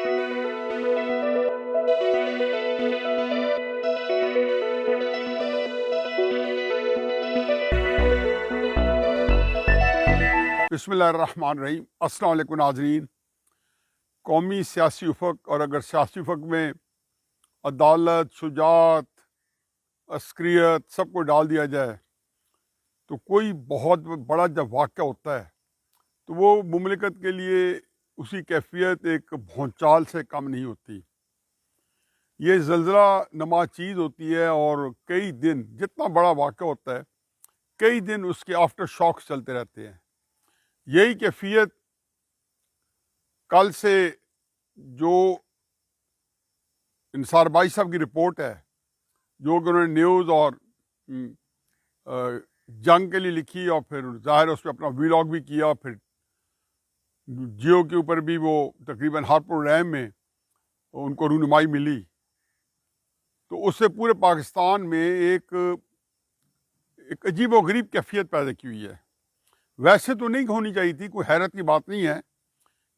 بسم اللہ الرحمن الرحیم۔ السلام علیکم ناظرین۔ قومی سیاسی افق، اور اگر سیاسی افق میں عدالت، شجاعت، عسکریت سب کو ڈال دیا جائے تو کوئی بہت بڑا جب واقعہ ہوتا ہے تو وہ مملکت کے لیے اسی کیفیت ایک بھونچال سے کم نہیں ہوتی۔ یہ زلزلہ نما چیز ہوتی ہے، اور کئی دن جتنا بڑا واقعہ ہوتا ہے کئی دن اس کے آفٹر شاکس چلتے رہتے ہیں۔ یہی کیفیت کل سے جو انصار بھائی صاحب کی رپورٹ ہے، جو کہ انہوں نے نیوز اور جنگ کے لیے لکھی، اور پھر ظاہر اس پہ اپنا ویلاگ بھی کیا، پھر جیو کے اوپر بھی وہ تقریباً ہر پروگرام میں ان کو رونمائی ملی، تو اس سے پورے پاکستان میں ایک عجیب و غریب کیفیت پیدا کی ہوئی ہے۔ ویسے تو نہیں ہونی چاہیے تھی، کوئی حیرت کی بات نہیں ہے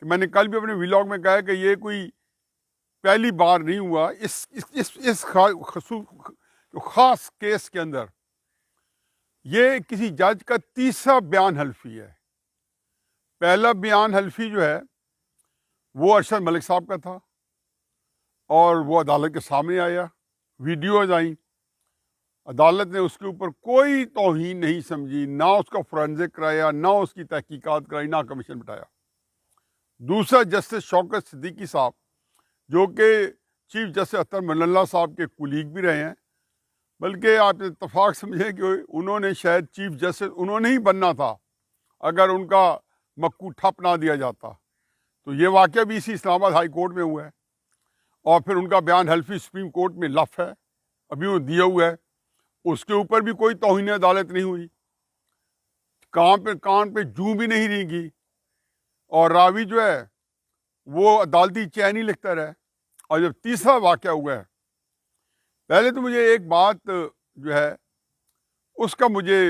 کہ میں نے کل بھی اپنے ویلاگ میں کہا کہ یہ کوئی پہلی بار نہیں ہوا۔ اس خاص کیس کے اندر یہ کسی جج کا تیسرا بیان حلفی ہے۔ پہلا بیان حلفی جو ہے وہ ارشد ملک صاحب کا تھا، اور وہ عدالت کے سامنے آیا، ویڈیوز آئیں، عدالت نے اس کے اوپر کوئی توہین نہیں سمجھی، نہ اس کا فورینزک کرایا، نہ اس کی تحقیقات کرائی، نہ کمیشن بٹایا۔ دوسرا جسٹس شوکت صدیقی صاحب، جو کہ چیف جسٹس اختر من اللہ صاحب کے کولیگ بھی رہے ہیں، بلکہ آپ اتفاق سمجھیں کہ انہوں نے شاید چیف جسٹس انہوں نے ہی بننا تھا اگر ان کا مکو ٹھپ نہ دیا جاتا۔ تو یہ واقعہ بھی اسی اسلام آباد ہائی کورٹ میں ہوا ہے، اور پھر ان کا بیان حلفی سپریم کورٹ میں لف ہے، ابھی وہ دیا ہوا ہے، اس کے اوپر بھی کوئی توہین عدالت نہیں ہوئی، کان پہ جوں بھی نہیں رینگی، اور راوی جو ہے وہ عدالتی چین ہی لکھتا رہا۔ اور جب تیسرا واقعہ ہوا ہے، پہلے تو مجھے ایک بات جو ہے اس کا مجھے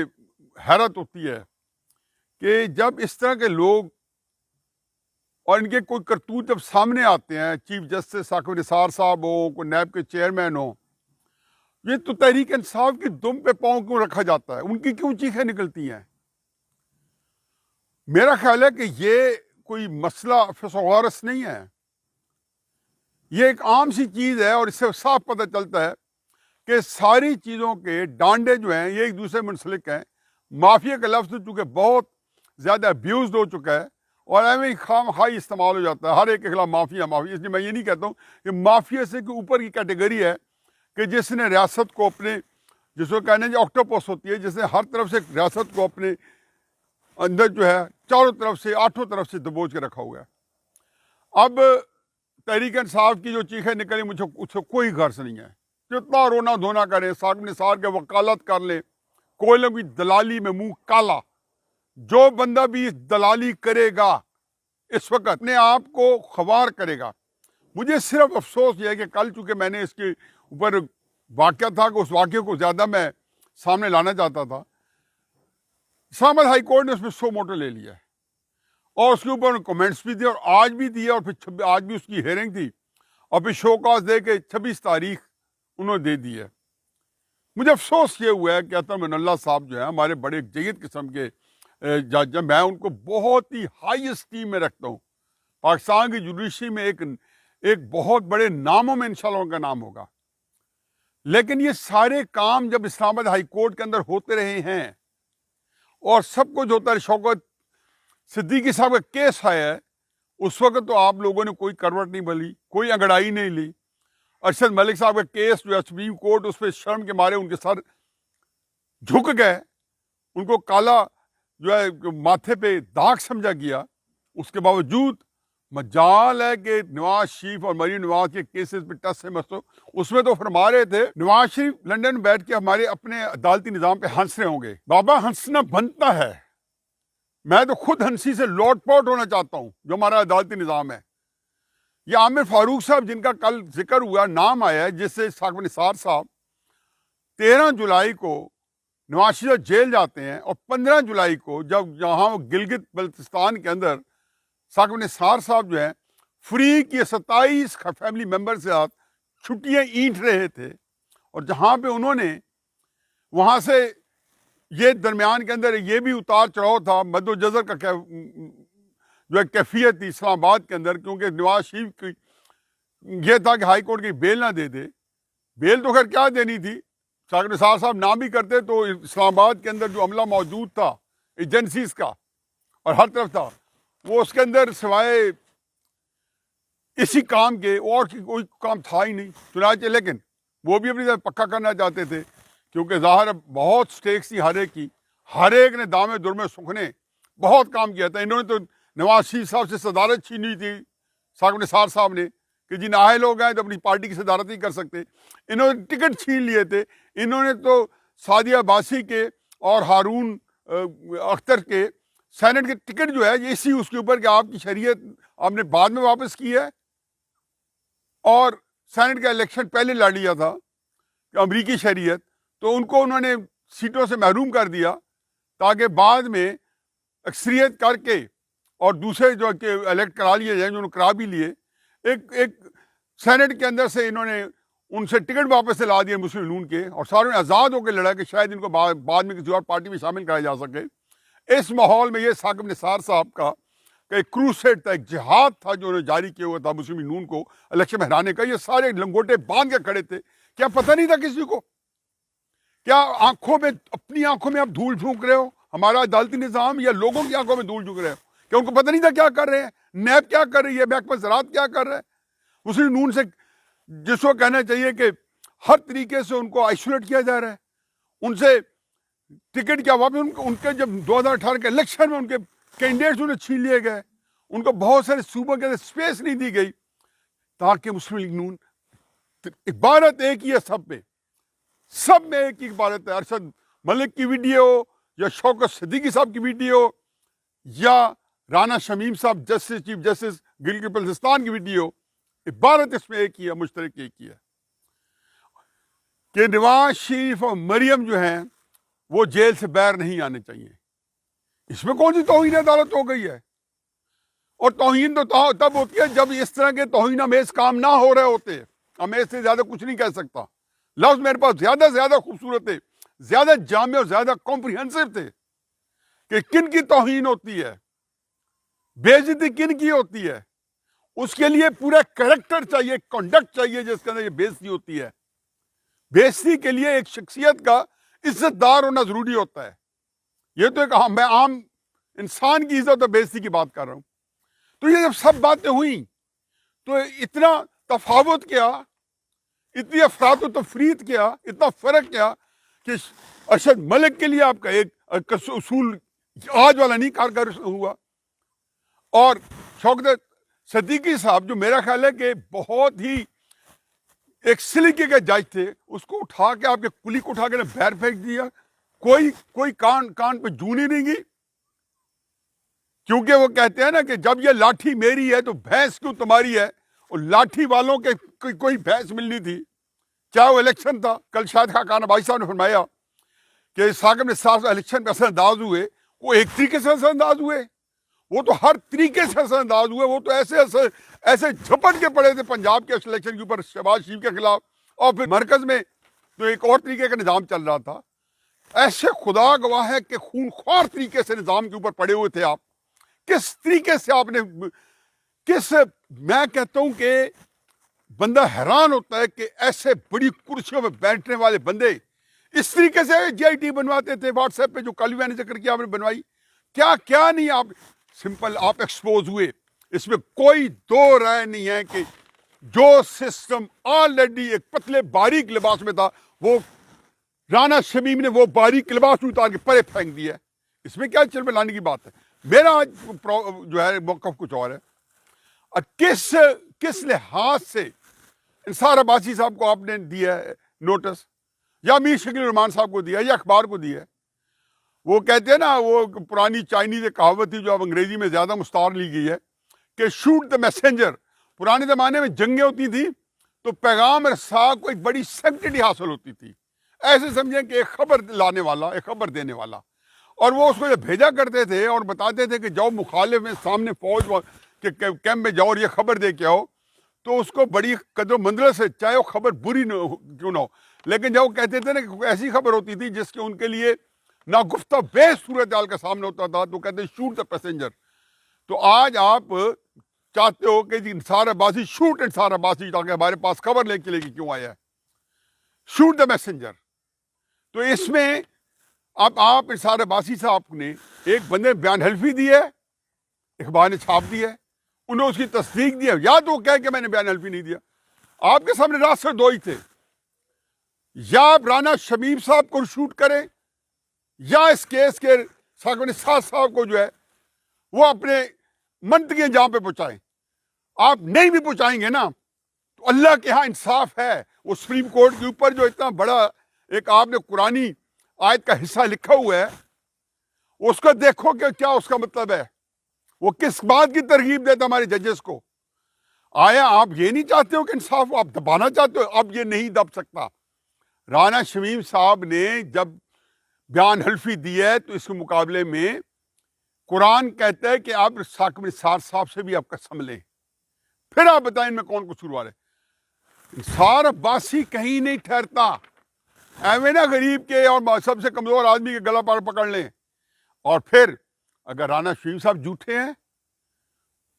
حیرت ہوتی ہے کہ جب اس طرح کے لوگ اور ان کے کوئی کرتوت جب سامنے آتے ہیں، چیف جسٹس ثاقب نثار صاحب ہوں، کوئی نیب کے چیئرمین ہوں، یہ تو تحریک انصاف کی دم پہ پاؤں کیوں رکھا جاتا ہے؟ ان کی کیوں چیخیں نکلتی ہیں؟ میرا خیال ہے کہ یہ کوئی مسئلہ فسوغارس نہیں ہے، یہ ایک عام سی چیز ہے، اور اس سے صاف پتہ چلتا ہے کہ ساری چیزوں کے ڈانڈے جو ہیں یہ ایک دوسرے منسلک ہیں۔ مافیا کا لفظ چونکہ بہت زیادہ ابیوزڈ ہو چکا ہے، اور ایویں خام خواہ استعمال ہو جاتا ہے ہر ایک کے خلاف مافیا۔ اس لیے میں یہ نہیں کہتا ہوں کہ مافیا سے کوئی اوپر کی کیٹیگری ہے کہ جس نے ریاست کو اپنے، جس کو کہنے جو آکٹوپس ہوتی ہے، جس نے ہر طرف سے ریاست کو اپنے اندر جو ہے چاروں طرف سے، آٹھوں طرف سے دبوچ کے رکھا ہوا ہے۔ اب تحریک انصاف کی جو چیخیں نکلی، مجھے اس سے کوئی غرض نہیں ہے، جتنا رونا دھونا کریں، ثاقب نثار کے وکالت کر لیں، کوئلوں کی دلالی میں منہ کالا، جو بندہ بھی دلالی کرے گا اس وقت اپنے آپ کو خوار کرے گا۔ مجھے صرف افسوس یہ ہے کہ کل چونکہ میں نے اس کے اوپر واقعہ تھا کہ اس واقعے کو زیادہ میں سامنے لانا چاہتا تھا، اسلام آباد ہائی کورٹ نے اس میں سو موٹو لے لیا ہے، اور اس کے اوپر کمنٹس بھی دیے، اور آج بھی دیے، اور پھر آج بھی اس کی ہیئرنگ تھی، اور پھر شو کاز دے کے 26 تاریخ انہوں نے دے دی ہے۔ مجھے افسوس یہ ہوا ہے کہ اختر من اللہ صاحب جو ہیں ہمارے بڑے جید قسم کے جج ہیں، میں ان کو بہت ہی ہائی اسٹیم میں رکھتا ہوں۔ پاکستان کی جوڈیشری میں ایک بہت بڑے ناموں میں انشاءاللہ ان کا نام ہوگا، لیکن یہ سارے کام جب اسلام آباد ہائی کورٹ کے اندر ہوتے رہے ہیں، اور سب کچھ ہوتا ہے، شوکت صدیقی صاحب کا کیس آیا ہے، اس وقت تو آپ لوگوں نے کوئی کروٹ نہیں بلی، کوئی انگڑائی نہیں لی۔ ارشد ملک صاحب کا کیس جو ہے سپریم کورٹ، اس پہ شرم کے مارے ان کے سر جھک گئے، ان کو کالا جو ہے ماتھے پہ داغ سمجھا گیا۔ اس کے باوجود مجال ہے کہ نواز شریف اور مریم نواز کے کیسز پہ ٹس سے مسو، اس میں تو فرما رہے تھے نواز شریف لندن بیٹھ کے ہمارے اپنے عدالتی نظام پہ ہنس رہے ہوں گے۔ بابا ہنسنا بنتا ہے، میں تو خود ہنسی سے لوٹ پوٹ ہونا چاہتا ہوں جو ہمارا عدالتی نظام ہے۔ یہ عامر فاروق صاحب جن کا کل ذکر ہوا، نام آیا ہے، جس سے ثاقب نثار صاحب 13 جولائی کو نواز شریف جیل جاتے ہیں، اور 15 جولائی کو جب یہاں گلگت بلتستان کے اندر ثاقب نثار صاحب جو ہیں فریق یہ 27 فیملی ممبر سے ساتھ چھٹیاں اینٹ رہے تھے، اور جہاں پہ انہوں نے وہاں سے یہ درمیان کے اندر یہ بھی اتار چڑھاؤ تھا، مد و جزر کا جو ہے کیفیت تھی اسلام آباد کے اندر، کیونکہ نواز شریف کی یہ تھا کہ ہائی کورٹ کی بیل نہ دے دے. بیل تو خیر کیا دینی تھی، ثاقب نثار صاحب نہ بھی کرتے تو اسلام آباد کے اندر جو عملہ موجود تھا ایجنسیز کا اور ہر طرف تھا، وہ اس کے اندر سوائے اسی کام کے اور کوئی کام تھا ہی نہیں. چنانچہ لیکن وہ بھی اپنی طرف پکا کرنا چاہتے تھے، کیونکہ ظاہر بہت سٹیکس تھی ہر ایک کی، ہر ایک نے دامے درمے سکھنے بہت کام کیا تھا. انہوں نے تو نواز شریف صاحب سے صدارت چھینی تھی ثاقب نثار صاحب نے کہ جی نااہل لوگ ہیں تو اپنی پارٹی کی صدارت نہیں کر سکتے. انہوں نے ٹکٹ چھین لیے تھے. انہوں نے تو سعدیہ عباسی کے اور ہارون اختر کے سینٹ کے ٹکٹ جو ہے یہ اسی اس کے اوپر کہ آپ کی شریعت آپ نے بعد میں واپس کی ہے، اور سینٹ کا الیکشن پہلے لڑ لیا تھا امریکی شریعت، تو ان کو انہوں نے سیٹوں سے محروم کر دیا تاکہ بعد میں اکثریت کر کے اور دوسرے جو کہ الیکٹ کرا لیے جائیں، جو انہوں نے کرا بھی لیے. ایک سینٹ کے اندر سے انہوں نے ان سے ٹکٹ واپس دلا دیے مسلم نون کے، اور ساروں نے آزاد ہو کے لڑا کہ شاید ان کو بعد میں کسی اور پارٹی میں شامل کرایا جا سکے. اس ماحول میں یہ ثاقب نثار صاحب کا کہ ایک کروسیڈ تھا، ایک جہاد تھا جو انہوں نے جاری کیا ہوا تھا مسلم نون کو الیکشن میں ہرانے کا. یہ سارے لنگوٹے باندھ کے کھڑے تھے. کیا پتہ نہیں تھا کسی کو؟ کیا اپنی آنکھوں میں آپ دھول جھونک رہے ہو ہمارا عدالتی نظام، یا لوگوں کی آنکھوں میں دھول جھونک رہے ہو؟ کہ ان کو پتہ نہیں تھا کیا کر رہے ہیں؟ نیب کیا کر رہی ہے؟ محکمہ زراعت کیا کر رہا ہے؟ مسلم نون سے جس کو کہنا چاہیے کہ ہر طریقے سے ان کو آئسولیٹ کیا جا رہا ہے. ان سے ٹکٹ کیا واپس ان کے جب 2018 کے الیکشن میں ان کے کینڈیڈیٹس انہیں چھین لیے گئے، ان کو بہت سارے صوبوں کے اندر اسپیس نہیں دی گئی تاکہ مسلم لیگ نون عبارت ایک ہی ہے سب میں ایک ہی عبارت ہے. ارشد ملک کی ویڈیو یا شوکت صدیقی صاحب کی ویڈیو یا رانا شمیم صاحب چیف جسٹس گلگت بلتستان کی ویڈیو، عبارت اس میں ایک ہی ہے، مشترک ایک ہی ہے کہ نواز شریف اور مریم جو ہیں وہ جیل سے باہر نہیں آنے چاہیے. اس میں کون سی توہین عدالت ہو گئی ہے؟ اور توہین تو تب ہوتی ہے جب اس طرح کے توہین امیز کام نہ ہو رہے ہوتے. امیز سے زیادہ کچھ نہیں کہہ سکتا. لفظ میرے پاس زیادہ سے زیادہ خوبصورت تھے، زیادہ جامع اور زیادہ کمپریہنسو تھے کہ کن کی توہین ہوتی ہے، بے عزتی کن کی ہوتی ہے. اس کے لیے پورا کریکٹر چاہیے، کنڈکٹ چاہیے جس کے اندر یہ بے عزتی ہوتی ہے. بے عزتی کے لیے ایک شخصیت کا عزت دار ہونا ضروری ہوتا ہے. یہ تو ایک میں عام انسان کی عزت اور بے عزتی کی بات کر رہا ہوں. تو یہ جب سب باتیں ہوئیں تو اتنا تفاوت کیا، اتنی افراد و تفرید کیا، اتنا فرق کیا کہ ارشد ملک کے لیے آپ کا ایک اصول آج والا نہیں کارگر ہوا. اور شوکت صدیقی صاحب جو میرا خیال ہے کہ بہت ہی ایک سلیقے کے جج تھے، اس کو اٹھا کے آپ کے کلی کو اٹھا کے باہر پھینک دیا. کوئی کان پہ جونی نہیں گی، کیونکہ وہ کہتے ہیں نا کہ جب یہ لاٹھی میری ہے تو بھینس کیوں تمہاری ہے. اور لاٹھی والوں کے کوئی بھینس ملنی تھی، چاہے وہ الیکشن تھا. کل شاید خاقان بھائی صاحب نے فرمایا کہ ثاقب نثار الیکشن پہ اثر انداز ہوئے، وہ ایک طریقے سے اثر انداز ہوئے، وہ تو ہر طریقے سے اثر انداز ہوئے. وہ تو ایسے جھپٹ کے پڑے تھے پنجاب کے الیکشن کے اوپر شہباز شریف کے خلاف، اور پھر مرکز میں تو ایک اور طریقے کا نظام چل رہا تھا. ایسے خدا گواہ ہے کہ خونخوار طریقے سے نظام کے اوپر پڑے ہوئے تھے آپ. کس طریقے سے آپ نے میں کہتا ہوں کہ بندہ حیران ہوتا ہے کہ ایسے بڑی کرسیوں میں بیٹھنے والے بندے اس طریقے سے جی آئی ٹی بنواتے تھے واٹس ایپ پہ، جو کل میں نے ذکر کیا آپ نے بنوائی. کیا نہیں آپ سمپل آپ ایکسپوز ہوئے. اس میں کوئی دو رائے نہیں ہے کہ جو سسٹم آلریڈی ایک پتلے باریک لباس میں تھا، وہ رانا شمیم نے وہ باریک لباس اتار کے پرے پھینک دیا ہے. اس میں کیا چل بلانے کی بات ہے؟ میرا آج جو ہے موقف کچھ اور ہے. اور کس لحاظ سے انصار عباسی صاحب کو آپ نے دیا ہے نوٹس، یا میر شکیل الرحمان صاحب کو دیا ہے، یا اخبار کو دیا ہے؟ وہ کہتے ہیں نا، وہ پرانی چائنیز کہاوت تھی جو اب انگریزی میں زیادہ مستعار لی گئی ہے کہ شوٹ دا میسنجر. پرانے زمانے میں جنگیں ہوتی تھیں تو پیغام رساں کو ایک بڑی سینکٹیٹی حاصل ہوتی تھی. ایسے سمجھیں کہ ایک خبر لانے والا، ایک خبر دینے والا، اور وہ اس کو جب بھیجا کرتے تھے اور بتاتے تھے کہ جاؤ مخالف میں سامنے فوج کہ کیمپ میں جاؤ اور یہ خبر دے کے آؤ، تو اس کو بڑی قدر و منزلت سے، چاہے وہ خبر بری کیوں نہ ہو، لیکن جب وہ کہتے تھے نا کہ ایسی خبر ہوتی تھی جس کے ان کے لیے ناگفتہ بیش صورتحال کا سامنا ہوتا تھا، تو کہتے شوٹ دا پیسنجر. تو آج آپ چاہتے ہو کہ انصار عباسی شوٹ انصار عباسی، تاکہ ہمارے پاس خبر لے کے لے کے کیوں آیا ہے، شوٹ دا میسنجر. تو اس میں اب آپ انصار عباسی صاحب نے ایک بندے بیان حلفی دی ہے، اخبار نے چھاپ دی ہے، انہوں نے اس کی تصدیق دی ہے، یا تو وہ کہہ کہ میں نے بیان حلفی نہیں دیا. آپ کے سامنے راستے دو ہی تھے، یا آپ رانا شمیم صاحب کو شوٹ کریں، یا اس کیس کے ساکن ساز صاحب کو جو ہے وہ اپنے منطقی انجام پہ پہنچائیں. آپ نہیں بھی پہنچائیں گے نا تو اللہ کے ہاں انصاف ہے. وہ سپریم کورٹ کے اوپر جو اتنا بڑا ایک آپ نے قرآنی آیت کا حصہ لکھا ہوا ہے، اس کو دیکھو کہ کیا اس کا مطلب ہے، وہ کس بات کی ترغیب دیتا ہمارے ججز کو. آیا آپ یہ نہیں چاہتے ہو کہ انصاف آپ دبانا چاہتے ہو؟ اب یہ نہیں دب سکتا. رانا شمیم صاحب نے جب بیان حلفی دی ہے تو اس کے مقابلے میں قرآن کہتا ہے کہ آپ ثاقب نثار صاحب سے بھی آپ قسم لیں. پھر آپ بتائیں ان میں کون قصوروار ہے. انصار عباسی کہیں نہیں ٹھہرتا. ایویں نا غریب کے اور سب سے کمزور آدمی کے گلا پکڑ لیں. اور پھر اگر رانا شمیم صاحب جھوٹے ہیں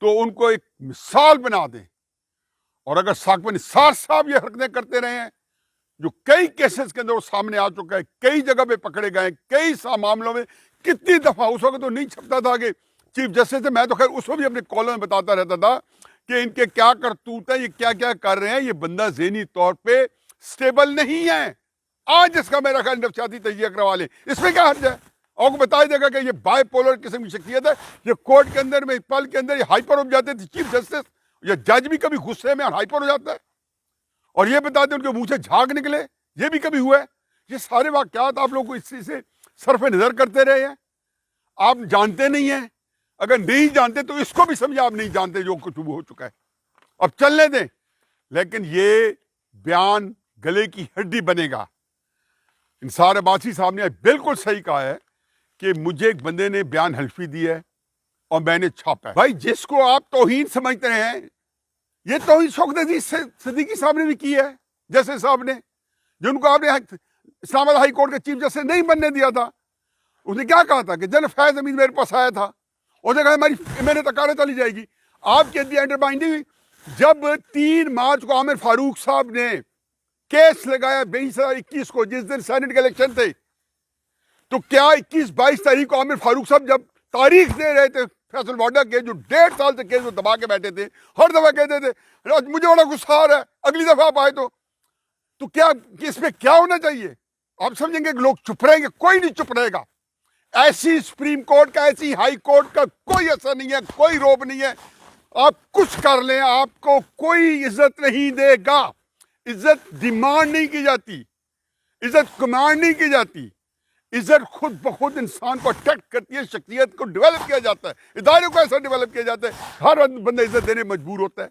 تو ان کو ایک مثال بنا دیں. اور اگر ثاقب نثار صاحب یہ حرکتیں کرتے رہے ہیں جو کئی کیسز کے اندر وہ سامنے آ چکا ہے، کئی جگہ پہ پکڑے گئے، کئی معاملوں میں، کتنی دفعہ اس وقت تو نہیں چھپتا تھا کہ چیف جسٹس سے، میں تو خیر اس کو بھی اپنے کالوں میں بتاتا رہتا تھا کہ ان کے کیا کرتوت ہیں، یہ کیا کیا کر رہے ہیں، یہ بندہ ذہنی طور پہ سٹیبل نہیں ہے. آج اس کا میرا خیال نفسیاتی تجزیہ کروا لیں، اس میں کیا حرج ہے؟ اور کو بتایا دے گا کہ یہ بائی پولر قسم کی شخصیت ہے. یہ کورٹ کے اندر میں پل کے اندر یہ ہائپر ہو جاتے تھے چیف جسٹس، یا جج بھی کبھی غصے میں اور ہائپر ہو جاتا ہے، اور یہ بتاتے ان کے منہ سے جھاگ نکلے، یہ بھی کبھی ہوا ہے. یہ سارے واقعات آپ لوگوں کو اس چیز سے صرف نظر کرتے رہے ہیں. آپ جانتے نہیں ہیں. اگر نہیں جانتے تو اس کو بھی سمجھے آپ نہیں جانتے جو کچھ ہو چکا ہے. اب چلنے دیں. لیکن یہ بیان گلے کی ہڈی بنے گا. انصار عباسی صاحب نے بالکل صحیح کہا ہے کہ مجھے ایک بندے نے بیان حلفی دی ہے اور میں نے چھاپا ہے. بھائی جس کو آپ توہین سمجھتے ہیں، یہ توہین شوکت عزیز صدیقی صاحب نے بھی کی ہے، جیسے صاحب نے، جن کو آپ نے اسلام آباد ہائی کورٹ کے چیف جسٹس نہیں بننے دیا تھا. اس نے کیا کہا تھا کہ جنرل فیض حمید میرے پاس آیا تھا، اس نے کہا ہماری میرے تقاضے چلی جائے گی. آپ کے دی انڈر بائنڈنگ ہوئی. جب 3 مارچ کو عامر فاروق صاحب نے کیس لگایا 2021 کو، جس دن سینٹ کے الیکشن تھے، تو کیا 21-22 تاریخ کو عامر فاروق صاحب جب تاریخ دے رہے تھے فیصل وارڈا کے، جو 1.5 سال سے کیس میں دبا کے بیٹھے تھے، ہر دفعہ کہتے تھے مجھے بڑا غصہ آ رہا ہے، اگلی دفعہ آپ آئے تو کیا اس میں کیا ہونا چاہیے؟ آپ سمجھیں گے کہ لوگ چپ رہیں گے؟ کوئی نہیں چپ رہے گا. ایسی سپریم کورٹ کا، ایسی ہائی کورٹ کا کوئی اثر نہیں ہے، کوئی روب نہیں ہے. آپ کچھ کر لیں، آپ کو کوئی عزت نہیں دے گا. عزت ڈیمانڈ نہیں کی جاتی، عزت کمانڈ نہیں کی جاتی. عزت خود بخود انسان کو اٹریکٹ کرتی ہے، شخصیت کو ڈیولپ کیا جاتا ہے، ادارے کو ایسا ڈیولپ کیا جاتا ہے. ہر بندہ عزت دینے مجبور ہوتا ہے.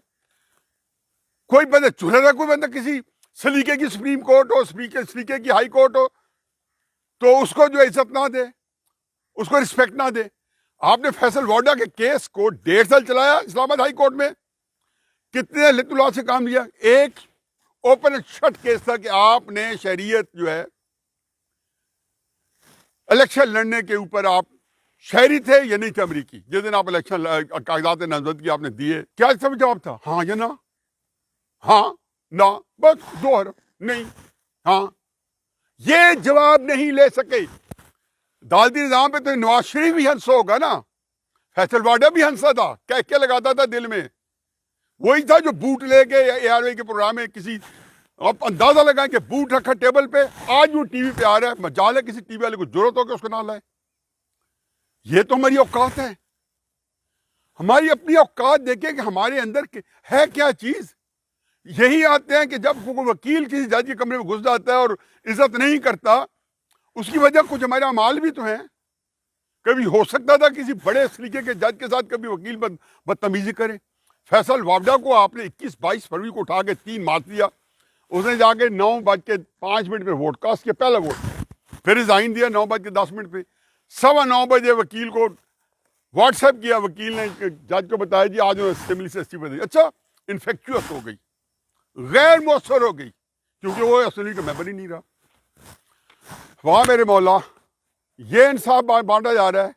کوئی بندہ چلے گا، کوئی بندہ کسی سلیقے کی سپریم کورٹ ہو، سلیقے کی ہائی کورٹ ہو، تو اس کو جو عزت نہ دے، اس کو رسپیکٹ نہ دے. آپ نے فیصل وارڈا کے کیس کو 1.5 سال چلایا اسلام آباد ہائی کورٹ میں. کتنے لت اللہ سے کام لیا. ایک اوپن اینڈ شٹ کیس تھا کہ آپ نے شہریت جو ہے الیکشن لڑنے کے اوپر آپ شہری تھے یا نہیں تھے امریکی. جس دن آپ الیکشن کاغذات نامزدگی آپ نے دیے، کیا اس کا جواب تھا؟ ہاں یا نہ، ہاں نہ، بس 2 حرف، نہیں ہاں. یہ جواب نہیں لے سکے. عدالتی نظام پہ تو نواز شریف بھی ہنسا ہوگا نا. فیصل وارڈا بھی ہنسا تھا، کہہ کے لگاتا تھا دل میں. وہی تھا جو بوٹ لے کے اے آر اے کے پروگرام میں کسی، آپ اندازہ لگائیں کہ بوٹ رکھا ٹیبل پہ، آج وہ ٹی وی پہ آ رہا ہے. مجال ہے کسی ٹی وی والے کو ضرورت ہو کہ اس کو نہ لائے. یہ تو ہماری اوقات ہے. ہماری اپنی اوقات دیکھیں کہ ہمارے اندر ہے کیا چیز. یہی آتے ہیں کہ جب کوئی وکیل کسی جج کے کمرے میں گھس جاتا ہے اور عزت نہیں کرتا، اس کی وجہ کچھ ہمارے اعمال بھی تو ہیں. کبھی ہو سکتا تھا کسی بڑے سلیقے کے جج کے ساتھ کبھی وکیل بدتمیزی کرے. فیصل وارڈا کو آپ نے 21-22 فروری کو اٹھا کے 3 مارچ دیا. اس نے جا کے 9:05 پہ ووٹ کاسٹ کیا، پہلا ووٹ. پھر ریزائن دیا 9:10 پہ. 9:15 بجے وکیل کو واٹس ایپ کیا وکیل نے جج کو بتایا جی آج اسمبلی سے استعفے دے. اچھا انفیکچوس ہو گئی, غیر مؤثر ہو گئی, کیونکہ وہ اسمبلی کا ممبر ہی نہیں رہا. وہاں میرے مولا یہ انصاف بانٹا جا رہا ہے,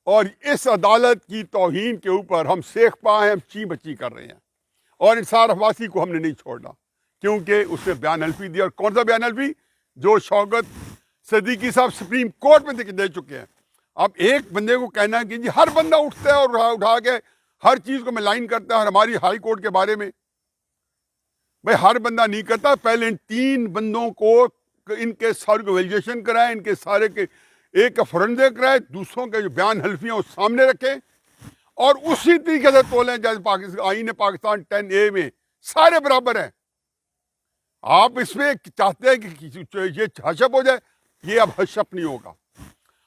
اور اس عدالت کی توہین کے اوپر ہم سیخ پا ہیں, ہم چی بچی کر رہے ہیں. اور انصار عباسی کو ہم نے نہیں چھوڑنا, کیونکہ اس نے بیان حلفی دیا. اور کون سا بیان حلفی؟ جو شوکت صدیقی صاحب سپریم کورٹ میں دے چکے ہیں. اب ایک بندے کو کہنا ہے کہ جی ہر بندہ اٹھتا ہے اور اٹھا کے ہر چیز کو میں لائن کرتا ہے, اور ہماری ہائی کورٹ کے بارے میں بھائی ہر بندہ نہیں کرتا. پہلے ان 3 بندوں کو ان کے سارے کو ویلیڈیشن کرائے, ان کے سارے کے ایک کا فورنزے کرائے, دوسروں کے جو بیان حلفیاں اس سامنے رکھے, اور اسی طریقے سے تولیں جیسے آئین پاکستان 10A میں سارے برابر ہیں. آپ اس میں چاہتے ہیں کہ یہ حشپ ہو جائے, یہ اب حشپ نہیں ہوگا,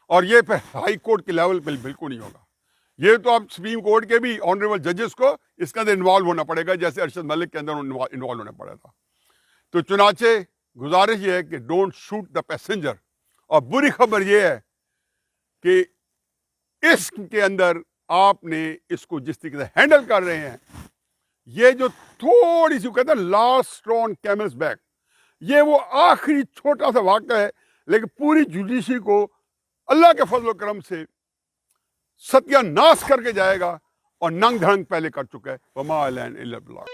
اور یہ پھر ہائی کورٹ کے لیول پہ بالکل نہیں ہوگا. یہ تو اب سپریم کورٹ کے بھی آنریبل ججز کو اس کے اندر انوالو ہونا پڑے گا, جیسے ارشد ملک کے اندر انوالو ہونا پڑا تھا. تو چنانچہ گزارش یہ ہے کہ ڈونٹ شوٹ دا پیسنجر. اور بری خبر یہ ہے کہ اس کے اندر آپ نے اس کو جس طریقے سے ہینڈل کر رہے ہیں, یہ جو تھوڑی سی کہتے ہیں لاسٹ آن کیملز بیک, یہ وہ آخری چھوٹا سا واقعہ ہے, لیکن پوری جوڈیشری کو اللہ کے فضل و کرم سے ستیہ ناش کر کے جائے گا, اور ننگ دھڑنگ پہلے کر چکا ہے. وما علینا الا البلاغ.